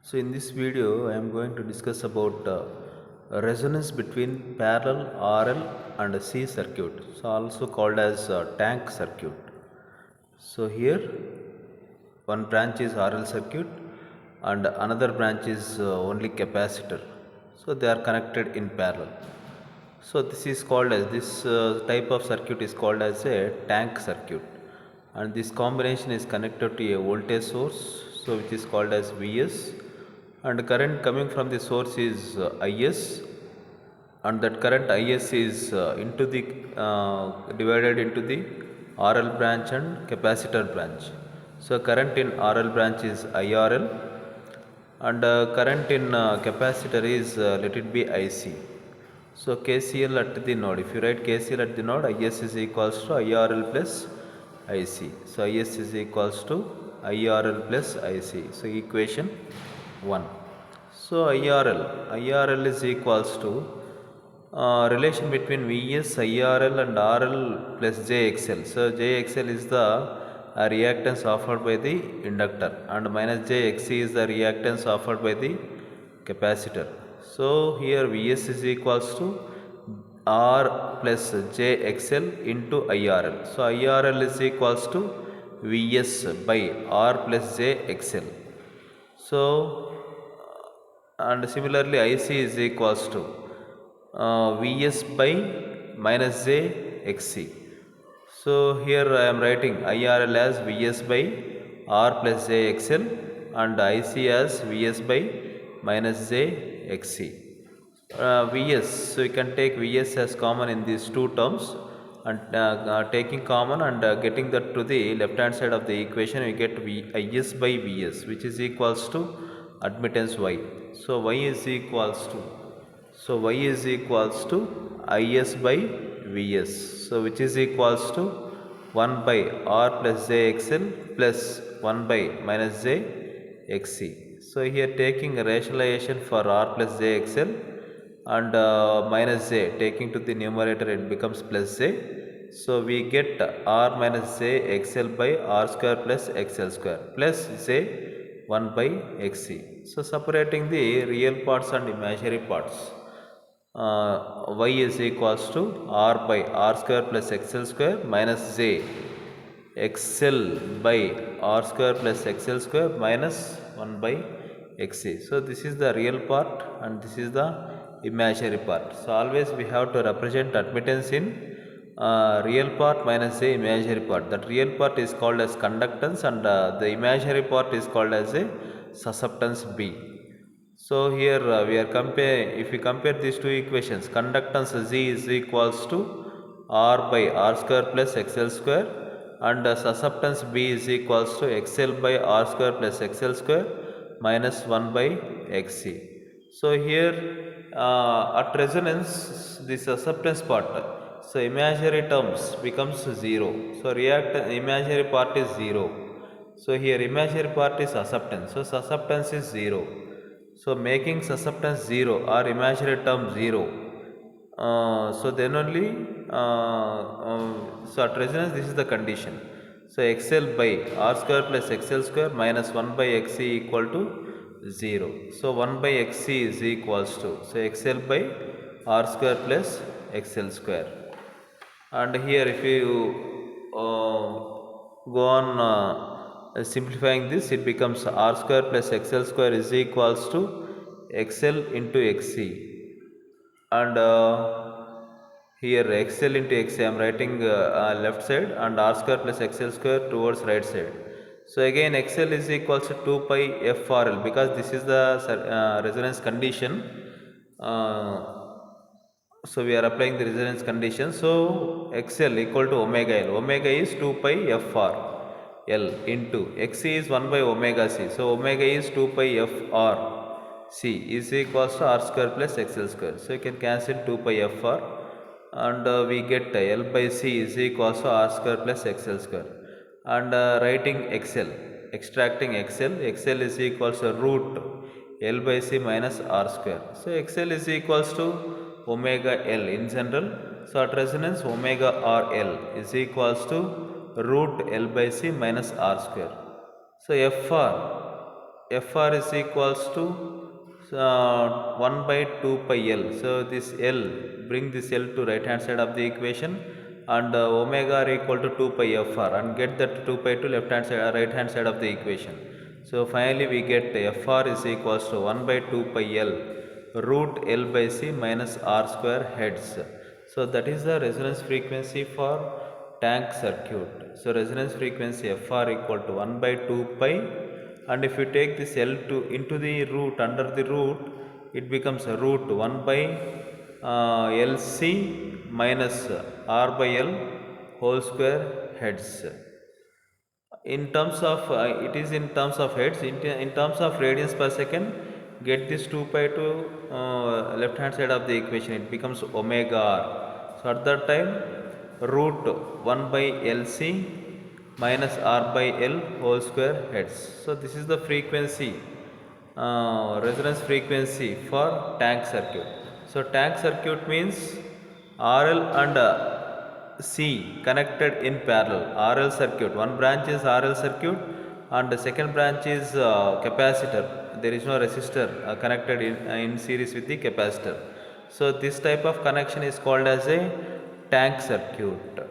So in this video I am going to discuss about resonance between parallel RL and C circuit, so also called as tank circuit. So here one branch is RL circuit and another branch is only capacitor. So they are connected in parallel. So this type of circuit is called as a tank circuit, and this combination is connected to a voltage source, so which is called as Vs, and current coming from the source is Is, and that current Is is into the divided into the RL branch and capacitor branch. So current in RL branch is IRL, and current in capacitor is let it be IC. So KCL at the node, if you write KCL at the node, Is is equals to IRL plus IC. So Is is equals to IRL plus IC. So equation 1. So IRL is equals to relation between Vs, IRL and RL plus JXL. So JXL is the reactance offered by the inductor, and minus JXC is the reactance offered by the capacitor. So here Vs is equals to R plus JXL into IRL. So IRL is equals to Vs by R plus JXL. So and similarly IC is equals to Vs by minus J Xc. So here I am writing IRL as Vs by R plus J XL and IC as Vs by minus J Xc. Vs, so you can take Vs as common in these two terms, and taking common and getting that to the left hand side of the equation, we get Is by Vs, which is equals to admittance Y. So Y is equals to, Y is equals to Is by Vs, so which is equals to 1 by R plus JXL plus 1 by minus JXC. So here taking rationalization for R plus JXL and minus J, taking to the numerator, it becomes plus J. So we get R minus J XL by R square plus XL square plus J 1 by Xc. So separating the real parts and imaginary parts, Y is equals to R by R square plus XL square minus J XL by R square plus XL square minus 1 by Xc. So this is the real part and this is the imaginary part. So always we have to represent admittance in real part minus the imaginary part. That real part is called as conductance, and the imaginary part is called as a susceptance B. So here if we compare these two equations, conductance Z is equals to R by R square plus XL square, and susceptance B is equals to XL by R square plus XL square minus 1 by Xc. So here at resonance, the susceptance part, so imaginary terms becomes 0. So imaginary part is 0. So here imaginary part is susceptance. So susceptance is 0. So making susceptance 0 or imaginary term 0. So then only, so at resonance this is the condition. So XL by R square plus XL square minus 1 by XC equal to 0. So 1 by Xc is equals to, so XL by R square plus XL square. And here if you go on simplifying this, it becomes R square plus XL square is equals to XL into Xc, and here XL into Xc I am writing left side, and R square plus XL square towards right side. So again XL is equals to 2 pi FRL, because this is the resonance condition. So we are applying the resonance condition. So XL equal to omega L. Omega is 2 pi FR L into Xc is 1 by omega C. So omega is 2 pi FR C is equals to R square plus XL square. So you can cancel 2 pi FR, and we get L by C is equals to R square plus XL square. And writing XL, extracting XL is equals to root L by C minus R square. So XL is equals to omega L in general. So at resonance omega RL is equals to root L by C minus R square. So FR, Fr is equals to 1 by 2 pi L. So this L, bring this L to right hand side of the equation, and omega are equal to 2 pi Fr, and get that 2 pi to left hand side, right hand side of the equation. So finally we get Fr is equals to 1 by 2 pi L root L by C minus R square Hertz. So that is the resonance frequency for tank circuit. So resonance frequency Fr equal to 1 by 2 pi, and if you take this L to into the root, under the root, it becomes a root 1 by LC minus R by L whole square Hertz. In terms of it is in terms of hertz. In terms of radians per second, get this 2 pi to left hand side of the equation, it becomes omega r. So at that time, root 1 by LC minus R by L whole square hertz. So this is the frequency, resonance frequency for tank circuit. So tank circuit means RL and C connected in parallel. RL circuit, one branch is RL circuit, and the second branch is capacitor. There is no resistor connected in series with the capacitor. So this type of connection is called as a tank circuit.